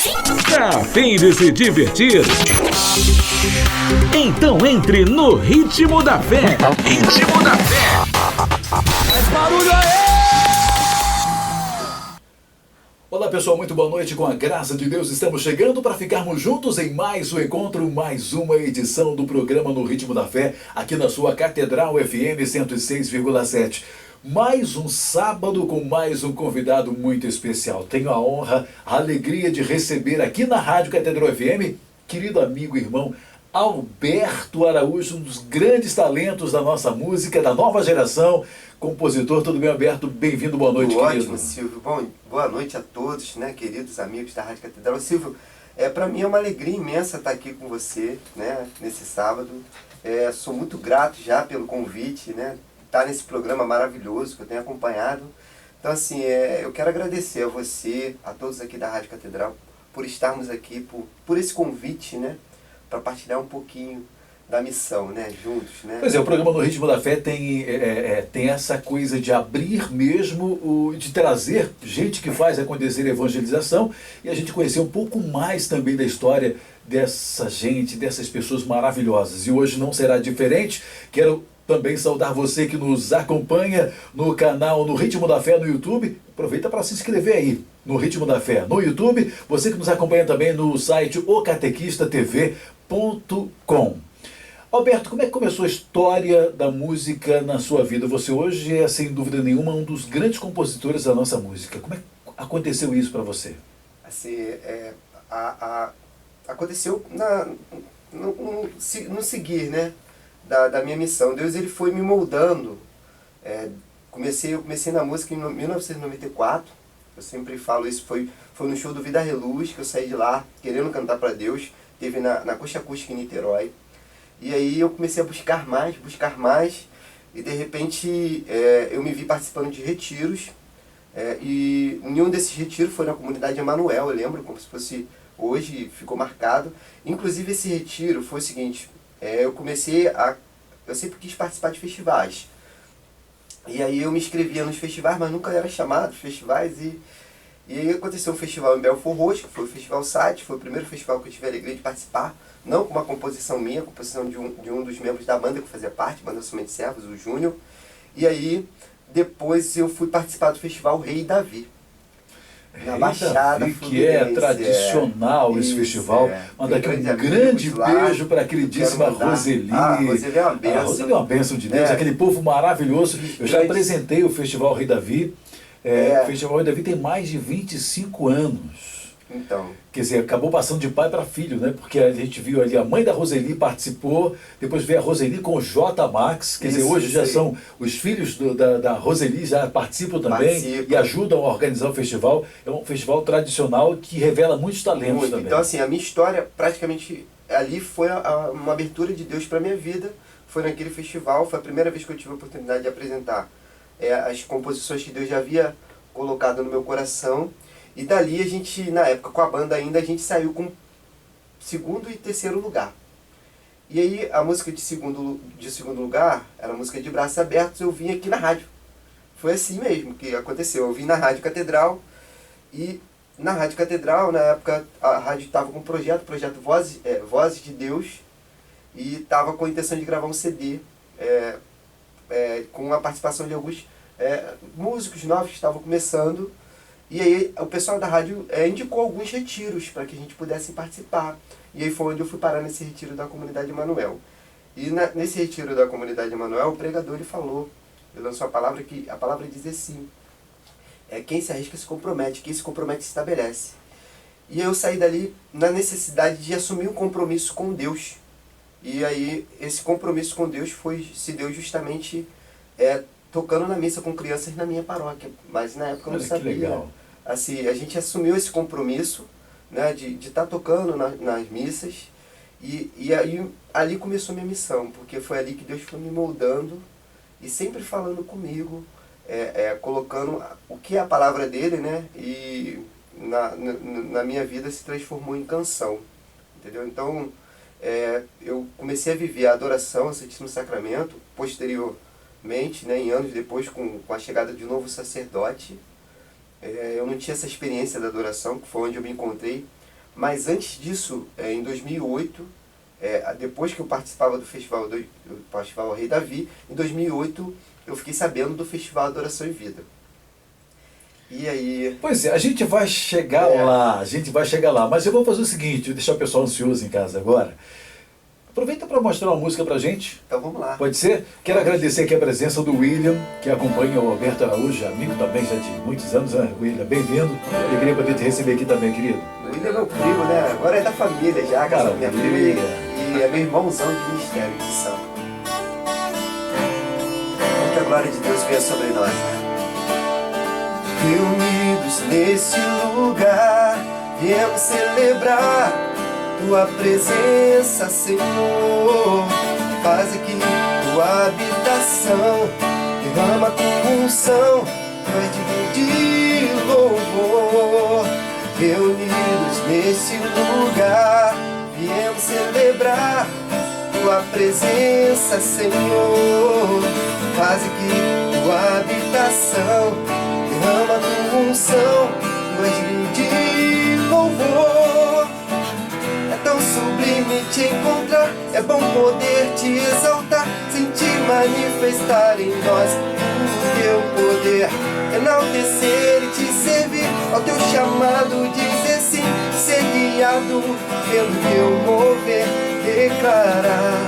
Tá a fim de se divertir? Então entre no Ritmo da Fé. Ritmo da Fé. Faz barulho aí! Olá pessoal, muito boa noite. Com a graça de Deus estamos chegando para ficarmos juntos em mais um encontro, mais uma edição do programa No Ritmo da Fé, aqui na sua Catedral FM 106,7. Mais um sábado com mais um convidado muito especial. Tenho a honra, a alegria de receber aqui na Rádio Catedral FM, querido amigo e irmão Alberto Araújo, um dos grandes talentos da nossa música, da nova geração, compositor. Tudo bem, Alberto? Bem-vindo, boa noite, Tudo querido. ótimo, Silvio. Bom, boa noite a todos, né, queridos amigos da Rádio Catedral. Silvio, para mim é uma alegria imensa estar aqui com você, né, nesse sábado. Sou muito grato já pelo convite, né, estar nesse programa maravilhoso que eu tenho acompanhado. Então, assim, eu quero agradecer a você, a todos aqui da Rádio Catedral, por estarmos aqui, por esse convite, né, para partilhar um pouquinho da missão, né, juntos, né? Pois é, o programa No Ritmo da Fé tem essa coisa de abrir mesmo, de trazer gente que faz acontecer a evangelização e a gente conhecer um pouco mais também da história dessa gente, dessas pessoas maravilhosas. E hoje não será diferente. Quero também saudar você que nos acompanha no canal No Ritmo da Fé no YouTube. Aproveita para se inscrever aí, No Ritmo da Fé no YouTube. Você que nos acompanha também no site ocatequistatv.com. Alberto, como é que começou a história da música na sua vida? Você hoje é, sem dúvida nenhuma, um dos grandes compositores da nossa música. Como é que aconteceu isso para você? Assim, aconteceu no seguir, né, da minha missão. Deus, ele foi me moldando. Eu comecei na música em 1994. Eu sempre falo isso, foi no show do Vida Reluz que eu saí de lá querendo cantar para Deus. Teve na Coxa Acústica em Niterói. E aí eu comecei a buscar mais, e de repente eu me vi participando de retiros, e em um desses retiros foi na comunidade Emanuel, eu lembro como se fosse hoje, ficou marcado. Inclusive esse retiro foi o seguinte, eu sempre quis participar de festivais, e aí eu me inscrevia nos festivais, mas nunca era chamado nos festivais, e aí aconteceu um festival em Belfort Roxo, que foi o Festival Site, foi o primeiro festival que eu tive a alegria de participar, não com uma composição minha, composição de um dos membros da banda que fazia parte, Banda Somente Servos, o Júnior. E aí, depois eu fui participar do Festival Rei Davi. Na Baixada Davi, que é tradicional esse festival. Manda aqui um grande beijo para a queridíssima Roseli. Roseli é uma bênção. A Roseli é uma bênção de Deus, aquele povo maravilhoso. Eu já apresentei o Festival Rei Davi. O Festival Rei Davi tem mais de 25 anos. Então. Quer dizer, acabou passando de pai para filho, né? Porque a gente viu ali, a mãe da Roseli participou, depois veio a Roseli com o J. Max, quer dizer, hoje já são os filhos da Roseli, já participam também e ajudam a organizar o festival. É um festival tradicional que revela muitos talentos também. Então, assim, a minha história praticamente ali foi uma abertura de Deus para a minha vida. Foi naquele festival, foi a primeira vez que eu tive a oportunidade de apresentar as composições que Deus já havia colocado no meu coração. E dali a gente, na época com a banda ainda, a gente saiu com segundo e terceiro lugar. E aí a música de segundo lugar era a música de Braços Abertos, eu vim aqui na rádio. Foi assim mesmo que aconteceu. Eu vim na Rádio Catedral, e na Rádio Catedral, na época, a rádio estava com um projeto Vozes de Deus, e estava com a intenção de gravar um CD, com a participação de alguns músicos novos que estavam começando. E aí o pessoal da rádio indicou alguns retiros para que a gente pudesse participar. E aí foi onde eu fui parar nesse retiro da Comunidade Emanuel. E nesse retiro da Comunidade Emanuel, o pregador ele falou, ele lançou a palavra que a palavra diz assim, quem se arrisca se compromete, quem se compromete se estabelece. E eu saí dali na necessidade de assumir um compromisso com Deus. E aí esse compromisso com Deus se deu justamente tocando na missa com crianças na minha paróquia. Mas na época eu não sabia. Que legal. Assim, a gente assumiu esse compromisso, né, de estar tocando nas missas, e aí ali começou a minha missão, porque foi ali que Deus foi me moldando e sempre falando comigo, colocando o que é a palavra dele, né, e na minha vida se transformou em canção, entendeu? Então eu comecei a viver a adoração ao Santíssimo Sacramento posteriormente, né, em anos depois, com a chegada de um novo sacerdote. Eu não tinha essa experiência da adoração, que foi onde eu me encontrei Mas antes disso, em 2008, depois que eu participava do festival, eu participava Rei Davi, em 2008 eu fiquei sabendo do Festival Adoração e Vida. E aí... Pois é, a gente vai chegar lá, mas eu vou fazer o seguinte, vou deixar o pessoal ansioso em casa agora. Aproveita para mostrar uma música pra gente. Então vamos lá. Pode ser? Quero agradecer aqui a presença do William, que acompanha o Alberto Araújo, amigo também já de muitos anos, né? William, bem-vindo. Alegria poder te receber aqui também, querido. O William é meu primo, né? Agora é da família já, Cara, minha prima e é meu irmãozão de ministério de São. Que a glória de Deus venha sobre nós. Reunidos nesse lugar, viemos celebrar Tua presença, Senhor. Faz aqui Tua habitação, derrama Tua unção, Tu és digno de louvor. Reunidos nesse lugar, viemos celebrar Tua presença, Senhor. Faz aqui Tua habitação, derrama Tua unção, Tu és digno de louvor. É tão sublime te encontrar, é bom poder te exaltar, sentir manifestar em nós o Teu poder, enaltecer e te servir, ao Teu chamado dizer sim, ser guiado pelo Teu mover, declarar.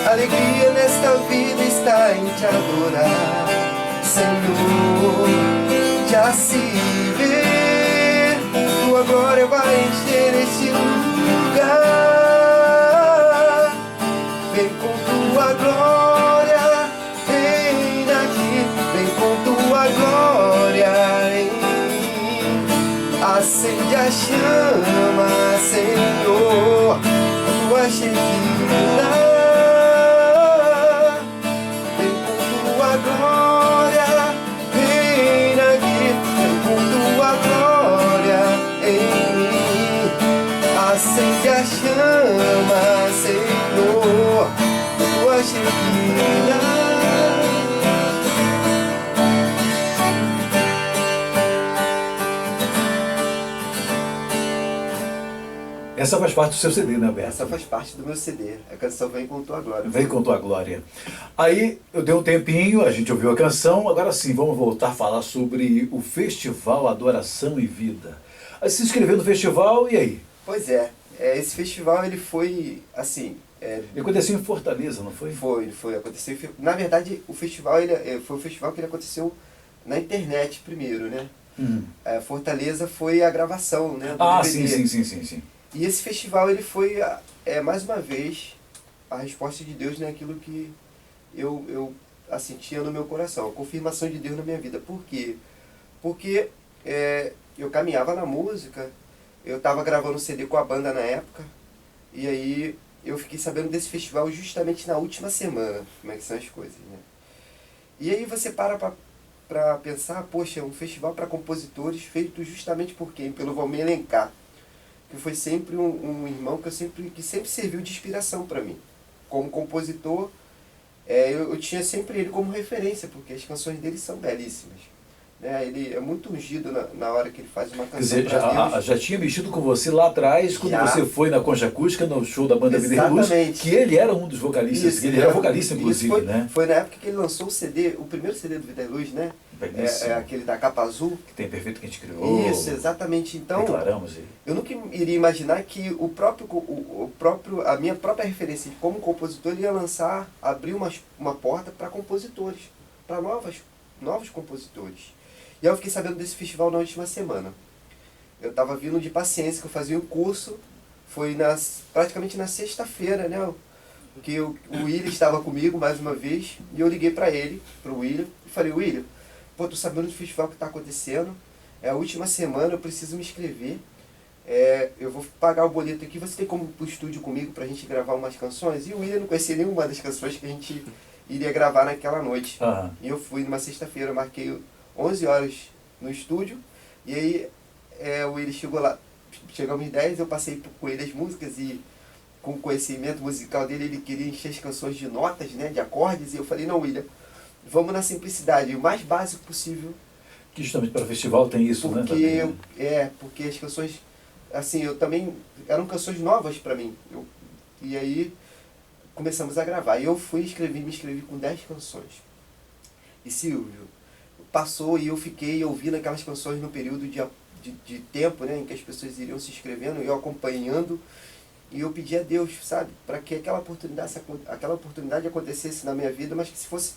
Alegria nesta vida está em te adorar, Senhor. Já se vê, Tua glória vai encher este lugar. Vem com Tua glória, reina aqui. Vem com Tua glória em mim. Acende a chama, Senhor, a Tua Shekinah. Acende a chama, Senhor, Tua Shekinah. Essa faz parte do seu CD, né, Alberto? Essa faz parte do meu CD. A canção Vem com Tua Glória. Vem com Tua Glória. Aí, eu dei um tempinho, a gente ouviu a canção, agora sim, vamos voltar a falar sobre o Festival Adoração e Vida. Aí se inscreveu no festival, e aí? Pois é, esse festival ele foi, assim... Ele aconteceu em Fortaleza, não foi? Foi, aconteceu. Na verdade, o festival foi um festival que ele aconteceu na internet primeiro, né? Fortaleza foi a gravação, né? Do DVD. Sim. E esse festival ele foi, mais uma vez, a resposta de Deus naquilo que eu assim, tinha no meu coração, a confirmação de Deus na minha vida. Por quê? Porque eu caminhava na música, eu estava gravando um CD com a banda na época, e aí eu fiquei sabendo desse festival justamente na última semana, como é que são as coisas, né? E aí você para pensar, poxa, um festival para compositores feito justamente por quem? Pelo Valmir Alencar, que foi sempre um irmão que sempre serviu de inspiração para mim. Como compositor, eu tinha sempre ele como referência, porque as canções dele são belíssimas. Né? Ele é muito ungido na hora que ele faz uma canção. Quer dizer, já tinha mexido com você lá atrás, quando você foi na Concha Acústica, no show da banda Vida e Luz, que ele era um dos vocalistas, isso, ele era vocalista inclusive, né? Foi na época que ele lançou o CD, o primeiro CD do Vida e Luz, né? Aquele da capa azul. Que tem Perfeito que a gente criou. Isso, exatamente. Então, declaramos aí. Eu nunca iria imaginar que a minha própria referência como compositor ia abrir uma porta para compositores, para novos compositores. E aí eu fiquei sabendo desse festival na última semana. Eu estava vindo de Paciência, que eu fazia um curso, foi praticamente na sexta-feira, né? Que o William estava comigo mais uma vez, e eu liguei para ele, para o William, e falei, William, pô, tô sabendo do festival que está acontecendo, é a última semana, eu preciso me inscrever, eu vou pagar o boleto aqui, você tem como ir pro estúdio comigo para a gente gravar umas canções? E o William não conhecia nenhuma das canções que a gente iria gravar naquela noite. Uhum. E eu fui numa sexta-feira, eu marquei 11 horas no estúdio, e aí o William chegou lá, chegamos às 10, eu passei com ele as músicas, e com o conhecimento musical dele, ele queria encher as canções de notas, né, de acordes, e eu falei, não, William, vamos na simplicidade, o mais básico possível. Que justamente para o festival tem isso, porque né? Porque as canções assim, eu também, eram canções novas para mim. E aí começamos a gravar. E eu me inscrevi com 10 canções. E Silvio, passou e eu fiquei ouvindo aquelas canções no período de tempo, né, em que as pessoas iriam se inscrevendo, eu acompanhando. E eu pedi a Deus, sabe, para que aquela oportunidade acontecesse na minha vida, mas que se fosse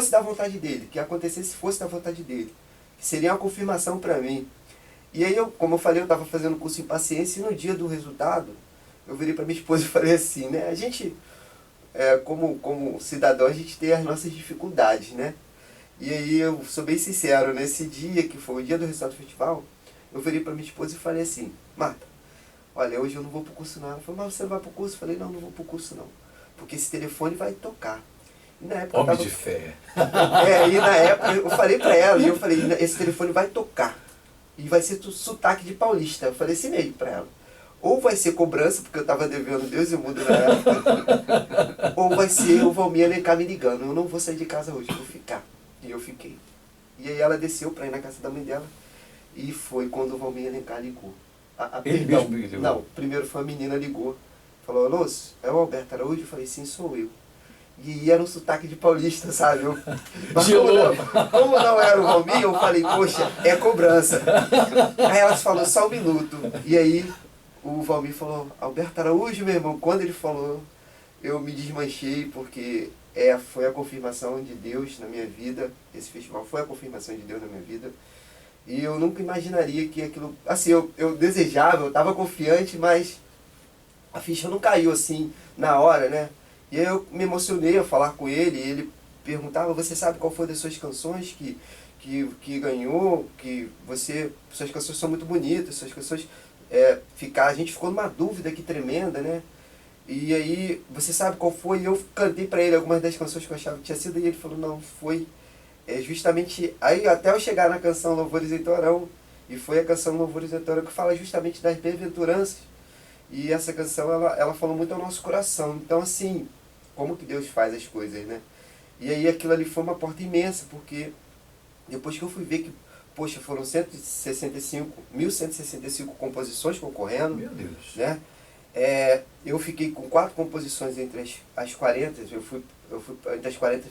da vontade dele, que acontecesse se fosse da vontade dele, que seria uma confirmação para mim. E aí, como eu falei, eu estava fazendo curso em paciência, e no dia do resultado, eu virei para minha esposa e falei assim, né, a gente, como cidadão, a gente tem as nossas dificuldades, né? E aí eu sou bem sincero, nesse dia, que foi o dia do resultado do festival, eu virei para minha esposa e falei assim, Marta, olha, hoje eu não vou pro curso não. Ela falou, mas você não vai pro curso? Eu falei, não vou pro curso não. Porque esse telefone vai tocar. E na época Homem de fé. E na época eu falei pra ela, e eu falei, esse telefone vai tocar. E vai ser sotaque de paulista. Eu falei assim mesmo pra ela. Ou vai ser cobrança, porque eu tava devendo Deus e o mundo na época. Ou vai ser o Valmir Alencar me ligando. Eu não vou sair de casa hoje, eu vou ficar. E eu fiquei. E aí ela desceu pra ir na casa da mãe dela. E foi quando o Valmir Alencar ligou. Ele mesmo ligou? Não, primeiro foi a menina ligou. Falou, alô, é o Alberto Araújo? Eu falei, sim, sou eu. E era um sotaque de paulista, sabe? Mas como não era o Valmir, eu falei, poxa, é cobrança. Aí elas falaram, só um minuto. E aí o Valmir falou, Alberto Araújo, meu irmão. Quando ele falou, eu me desmanchei, porque foi a confirmação de Deus na minha vida. Esse festival foi a confirmação de Deus na minha vida. E eu nunca imaginaria que aquilo... Assim, eu desejava, eu estava confiante, mas a ficha não caiu assim na hora, né? E aí eu me emocionei ao falar com ele, e ele perguntava, você sabe qual foi das suas canções que ganhou, suas canções são muito bonitas, suas canções... a gente ficou numa dúvida aqui tremenda, né? E aí, você sabe qual foi? E eu cantei para ele algumas das canções que eu achava que tinha sido, e ele falou, não, foi... justamente, aí até eu chegar na canção Louvores em Torão, e foi a canção Louvores em Torão que fala justamente das bem-aventuranças, e essa canção ela falou muito ao nosso coração. Então assim, como que Deus faz as coisas, né? E aí aquilo ali foi uma porta imensa, porque depois que eu fui ver que, poxa, foram 1.165 composições concorrendo, Meu Deus, né? Eu fiquei com 4 composições entre as 40, eu fui entre as 40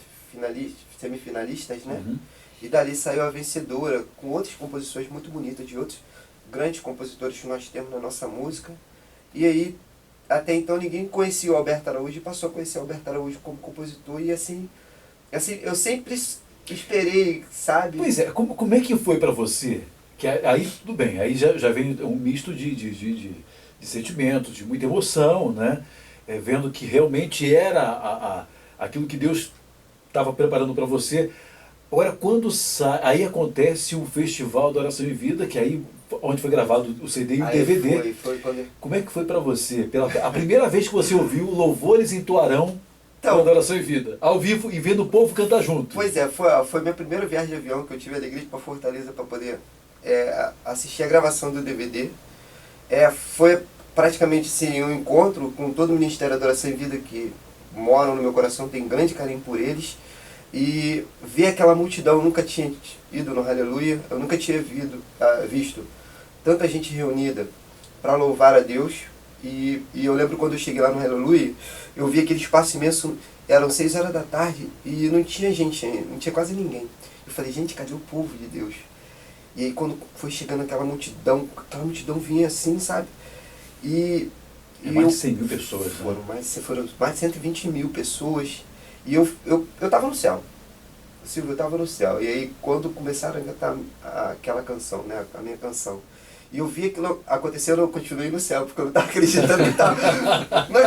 semifinalistas, né? Uhum. E dali saiu a vencedora, com outras composições muito bonitas, de outros grandes compositores que nós temos na nossa música. E aí, até então, ninguém conhecia o Alberto Araújo, e passou a conhecer o Alberto Araújo como compositor, e assim eu sempre esperei, sabe? Pois é, como é que foi para você? Que aí tudo bem, aí já vem um misto de sentimentos, de muita emoção, né? Vendo que realmente era aquilo que Deus estava preparando para você. Agora, quando aí acontece o Festival da Oração em Vida, que aí onde foi gravado o CD e o DVD. Foi quando... Como é que foi para você? A primeira vez que você ouviu Louvores em Tuarão, Então, da Oração em Vida, ao vivo, e vendo o povo cantar junto. Pois é, foi minha primeira viagem de avião, que eu tive a alegria de ir para Fortaleza para poder assistir a gravação do DVD. Foi praticamente assim, um encontro com todo o Ministério da Oração em Vida, que moram no meu coração, tenho grande carinho por eles. E ver aquela multidão, eu nunca tinha ido no Aleluia, eu nunca tinha visto tanta gente reunida para louvar a Deus. E eu lembro quando eu cheguei lá no Aleluia, eu vi aquele espaço imenso, eram 6 horas da tarde e não tinha gente, não tinha quase ninguém. Eu falei, gente, cadê o povo de Deus? E aí quando foi chegando aquela multidão vinha assim, sabe? Mais de 100 mil pessoas. Né? Foram mais de 120 mil pessoas. E eu tava no céu. Silvio, eu tava no céu. E aí quando começaram a cantar aquela canção, né, a minha canção, e eu vi aquilo acontecendo, eu continuei no céu, porque eu não estava acreditando que estava... Não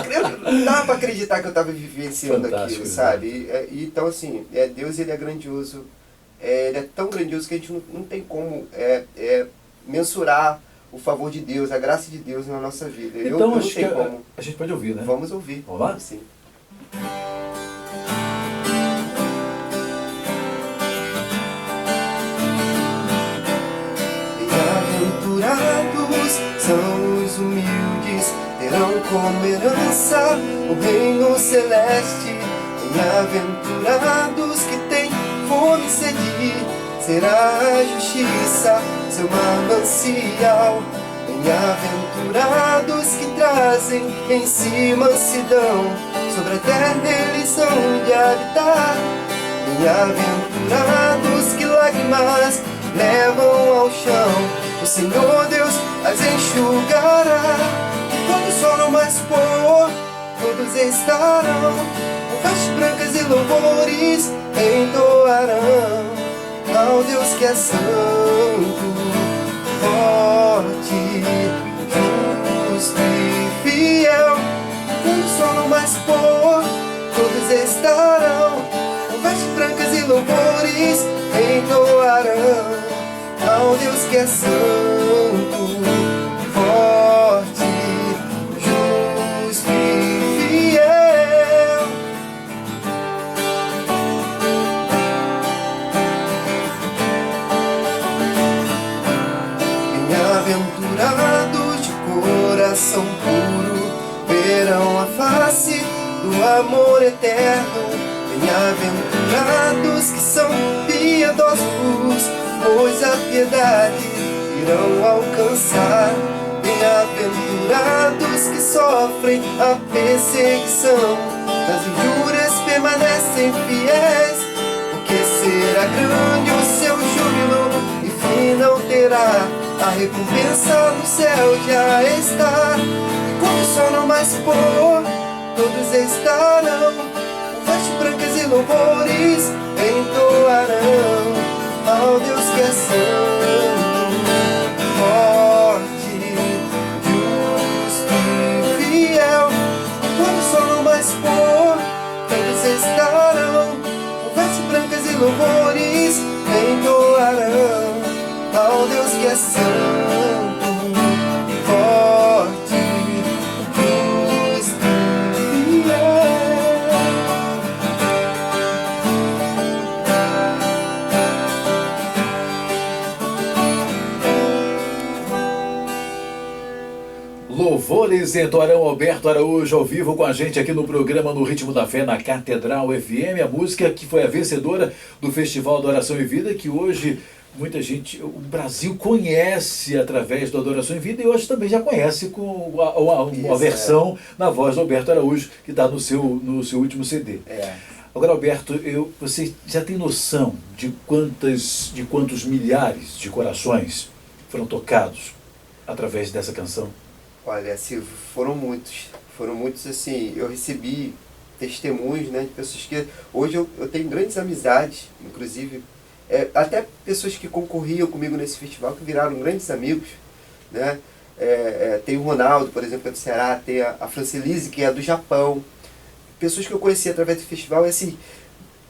dava para acreditar que eu estava vivenciando aquilo, sabe? Então, assim, Deus, ele é grandioso. Ele é tão grandioso que a gente não tem como mensurar o favor de Deus, a graça de Deus na nossa vida. Então, acho que a gente pode ouvir, né? Vamos ouvir. Vamos lá? Sim. Bem-aventurados são os humildes, terão como herança o reino celeste. Bem-aventurados que têm fome e sede, será a justiça seu manancial. Bem-aventurados que trazem em si mansidão, sobre a terra eles hão de habitar. Bem-aventurados que lágrimas levam ao chão, o Senhor Deus as enxugará. E quando o sol não mais pôr, todos estarão com vestes brancas e louvores entoarão ao Deus que é santo, forte, justo e fiel. Quando o sol não mais pôr, todos estarão com vestes brancas e louvores entoarão ao Deus que é santo, forte, justo e fiel. Bem-aventurados de coração puro verão a face do amor eterno. Bem-aventurados que são piedosos, pois a piedade irão alcançar. Bem-aventurados que sofrem a perseguição, nas injúrias permanecem fiéis, porque será grande o seu júbilo e fim não terá. A recompensa no céu já está. E quando o sol não mais pôr, todos estarão com vestes brancas e louvores entoarão ao Deus que é santo, forte, justo e fiel. Quando o sol não mais pôr, todos estarão com vestes brancas e louvores entoarão ao Deus que é santo, forte, justo e fiel. Louvores entoarão Alberto Araújo ao vivo com a gente aqui no programa No Ritmo da Fé, na Catedral FM. A música que foi a vencedora do Festival da Oração e Vida, que hoje muita gente, o Brasil conhece através do Adoração em Vida e hoje também já conhece com uma versão na voz do Alberto Araújo, que está no seu último CD. Agora, Alberto, você já tem noção de quantos milhares de corações foram tocados através dessa canção? Olha, Silvio, foram muitos assim. Eu recebi testemunhos, né, de pessoas que hoje eu tenho grandes amizades, inclusive até pessoas que concorriam comigo nesse festival, que viraram grandes amigos, né? Tem o Ronaldo, por exemplo, que é do Ceará, tem a Francilise, que é do Japão. Pessoas que eu conheci através do festival, e assim,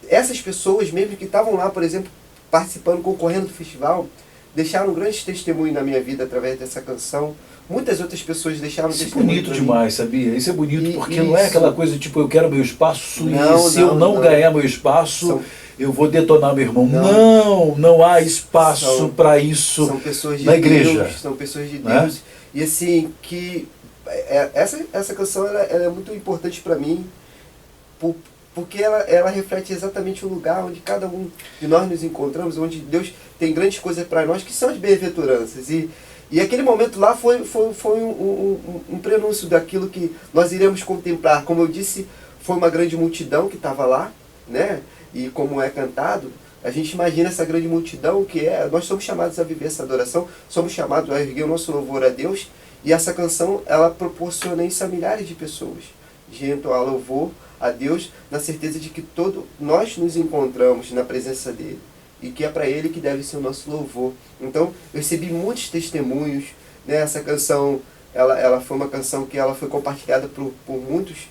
essas pessoas mesmo que estavam lá, por exemplo, participando, concorrendo do festival, deixaram grandes testemunhos na minha vida através dessa canção. Muitas outras pessoas deixaram testemunho. Isso é bonito demais, sabia? Isso é bonito porque não é aquela coisa tipo, eu quero meu espaço e se eu não ganhar meu espaço, eu vou detonar meu irmão. Não há espaço para isso são pessoas de na igreja. Deus, são pessoas de Deus. E assim, que essa canção ela é muito importante para mim, porque ela reflete exatamente o lugar onde cada um de nós nos encontramos, onde Deus tem grandes coisas para nós, que são as bem-aventuranças. E aquele momento lá foi um prenúncio daquilo que nós iremos contemplar. Como eu disse, foi uma grande multidão que estava lá, né? E como é cantado, a gente imagina essa grande multidão que nós somos chamados a viver essa adoração, somos chamados a erguer o nosso louvor a Deus, e essa canção, ela proporciona isso a milhares de pessoas, de entoar louvor a Deus, na certeza de que nós nos encontramos na presença dEle, e que é para Ele que deve ser o nosso louvor. Então, eu recebi muitos testemunhos, né? Essa canção, ela foi uma canção que ela foi compartilhada por muitos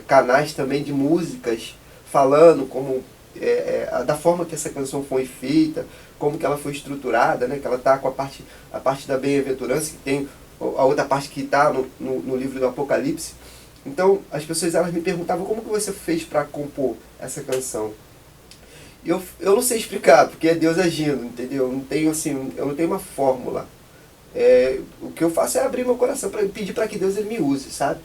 canais também de músicas, falando como da forma que essa canção foi feita, como que ela foi estruturada, né? Que ela está com a parte da bem-aventurança, que tem a outra parte que está no livro do Apocalipse. Então, as pessoas elas me perguntavam como que você fez para compor essa canção. Eu não sei explicar, porque é Deus agindo, entendeu? Eu não tenho uma fórmula. O que eu faço é abrir meu coração, para pedir para que Deus ele me use, sabe?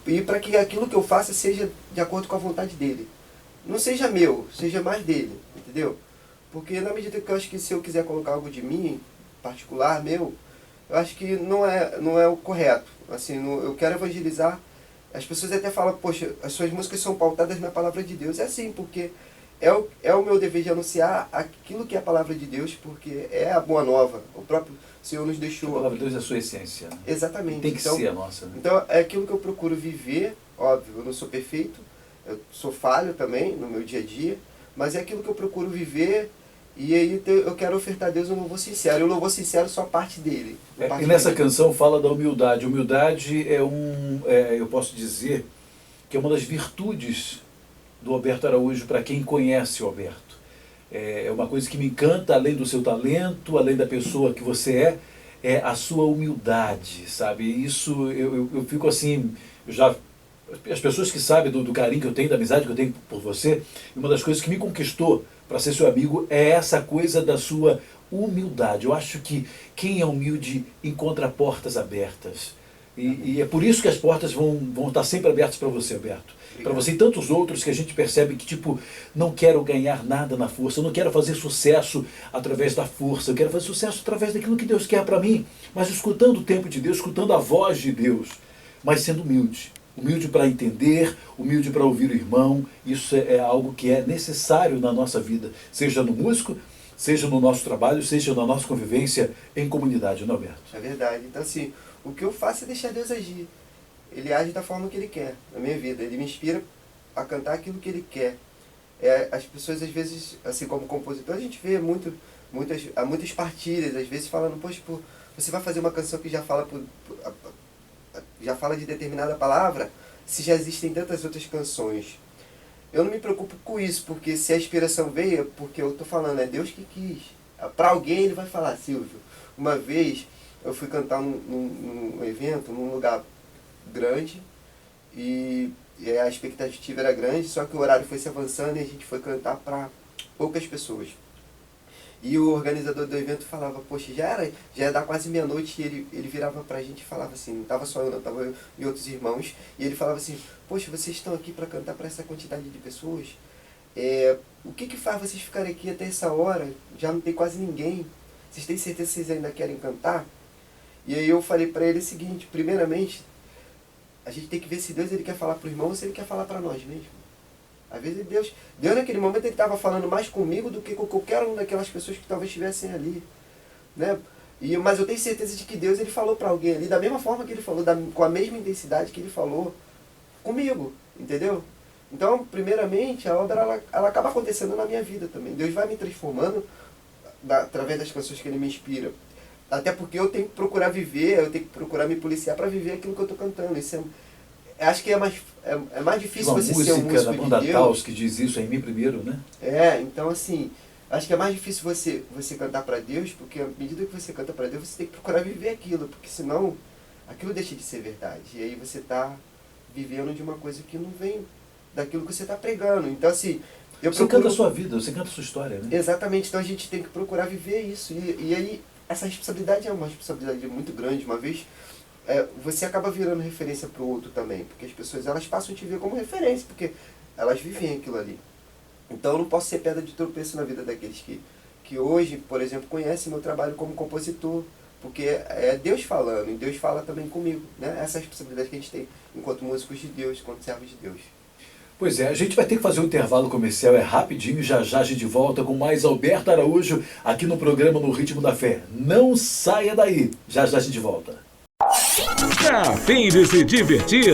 E para que aquilo que eu faça seja de acordo com a vontade dele. Não seja meu, seja mais dele, entendeu? Porque na medida que eu acho que se eu quiser colocar algo de mim, particular, meu, eu acho que não é o correto. Assim, eu quero evangelizar. As pessoas até falam, poxa, as suas músicas são pautadas na palavra de Deus. É assim, porque é o meu dever de anunciar aquilo que é a palavra de Deus, porque é a boa nova. O próprio Senhor nos deixou... A palavra de Deus é a sua essência. Né? Exatamente. Tem que ser a nossa. Né? Então, é aquilo que eu procuro viver. Óbvio, eu não sou perfeito, eu sou falho também no meu dia a dia, mas é aquilo que eu procuro viver. E aí eu quero ofertar a Deus um louvor sincero. E o louvor sincero só parte dele. E nessa canção fala da humildade. Humildade eu posso dizer, que é uma das virtudes do Alberto Araújo para quem conhece o Alberto. É uma coisa que me encanta, além do seu talento, além da pessoa que você é a sua humildade, sabe? Isso eu fico assim, as pessoas que sabem do carinho que eu tenho, da amizade que eu tenho por você, uma das coisas que me conquistou para ser seu amigo é essa coisa da sua humildade. Eu acho que quem é humilde encontra portas abertas. E é por isso que as portas vão estar sempre abertas para você, Alberto. Para você e tantos outros que a gente percebe que, tipo, não quero ganhar nada na força, eu não quero fazer sucesso através da força, eu quero fazer sucesso através daquilo que Deus quer para mim, mas escutando o tempo de Deus, escutando a voz de Deus, mas sendo humilde. Humilde para entender, humilde para ouvir o irmão. Isso é algo que é necessário na nossa vida, seja no músico, seja no nosso trabalho, seja na nossa convivência em comunidade, não é, Alberto? É verdade. Então, assim, o que eu faço é deixar Deus agir. Ele age da forma que Ele quer na minha vida. Ele me inspira a cantar aquilo que Ele quer. As pessoas, às vezes, assim como compositor, a gente vê muitas partilhas, às vezes falando, poxa, você vai fazer uma canção que já fala de determinada palavra, se já existem tantas outras canções. Eu não me preocupo com isso, porque se a inspiração veio, é porque eu estou falando, é Deus que quis. Para alguém Ele vai falar. Silvio, uma vez eu fui cantar num evento, num lugar grande, e a expectativa era grande, só que o horário foi se avançando e a gente foi cantar para poucas pessoas. E o organizador do evento falava, poxa, já ia dar quase meia-noite, e ele virava pra gente e falava assim, não estava só eu não, estava eu e outros irmãos, e ele falava assim, poxa, vocês estão aqui para cantar para essa quantidade de pessoas? O que faz vocês ficarem aqui até essa hora? Já não tem quase ninguém. Vocês têm certeza que vocês ainda querem cantar? E aí eu falei para ele o seguinte, primeiramente, a gente tem que ver se Deus ele quer falar pro irmão ou se Ele quer falar para nós mesmo. Às vezes Deus naquele momento Ele estava falando mais comigo do que com qualquer uma daquelas pessoas que talvez estivessem ali, né? Mas eu tenho certeza de que Deus ele falou para alguém ali, da mesma forma que Ele falou, com a mesma intensidade que Ele falou comigo, entendeu? Então, primeiramente, a obra ela acaba acontecendo na minha vida também. Deus vai me transformando através das canções que Ele me inspira. Até porque eu tenho que procurar viver, eu tenho que procurar me policiar para viver aquilo que eu estou cantando. Isso acho que é mais difícil você ser um músico de Deus. Uma música da banda Taos que diz isso em mim primeiro, né? Então assim, acho que é mais difícil você cantar para Deus, porque à medida que você canta para Deus, você tem que procurar viver aquilo, porque senão aquilo deixa de ser verdade. E aí você está vivendo de uma coisa que não vem daquilo que você está pregando. Então assim, você canta a sua vida, você canta a sua história, né? Exatamente, então a gente tem que procurar viver isso. E aí essa responsabilidade é uma responsabilidade muito grande. Uma vez você acaba virando referência para o outro também, porque as pessoas elas passam a te ver como referência, porque elas vivem aquilo ali. Então eu não posso ser pedra de tropeço na vida daqueles que hoje, por exemplo, conhecem meu trabalho como compositor, porque é Deus falando, e Deus fala também comigo, né? Essa é a responsabilidade que a gente tem enquanto músicos de Deus, enquanto servos de Deus. Pois é, a gente vai ter que fazer um intervalo comercial, rapidinho, já a gente volta com mais Alberto Araújo aqui no programa No Ritmo da Fé. Não saia daí, já a gente volta. A fim de se divertir,